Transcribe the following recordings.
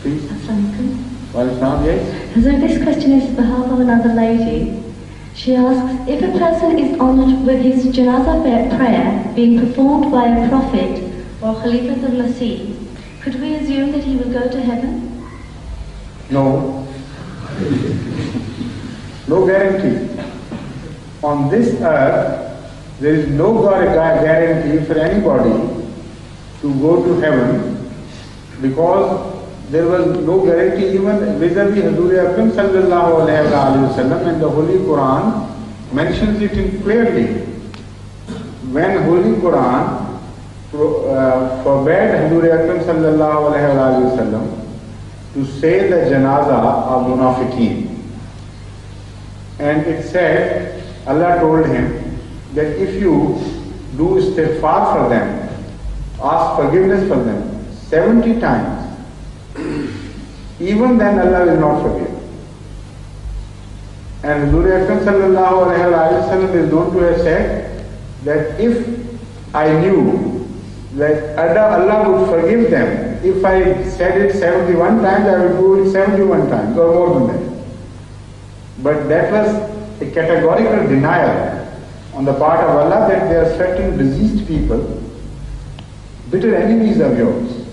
Please. Well, yes. So this question is on behalf of another lady. She asks, if a person is honoured with his Janaza prayer being performed by a prophet or Khalifatul Masih, could we assume that he will go to heaven? No. No guarantee. On this earth, there is no guarantee for anybody to go to heaven, because there was no guarantee even vis-a-vis Hazur Akram sallallahu alayhi wa sallam, and the Holy Quran mentions it clearly. When Holy Quran forbade Hazur Akram sallallahu alayhi wa sallam to say the Janaza of Munafiqeen, and it said, Allah told him that if you do istighfar for them, ask forgiveness for them 70 times, even then Allah will not forgive. And Hazur Akram sallallahu alayhi wa sallam is known to have said that if I knew that Allah would forgive them, if I said it 71 times, I would do it 71 times or more than that. But that was a categorical denial on the part of Allah that there are certain diseased people, bitter enemies of yours,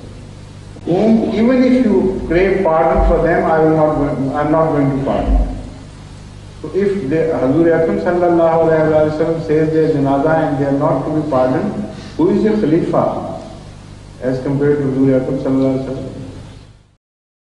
whom even if you crave pardon for them, I am not going to pardon them. So if Hazur Akram sallallahu alayhi wa sallam says they are Janaza and they are not to be pardoned, who is a Khalifa as compared to Hazur Akram sallallahu alayhi wa sallam?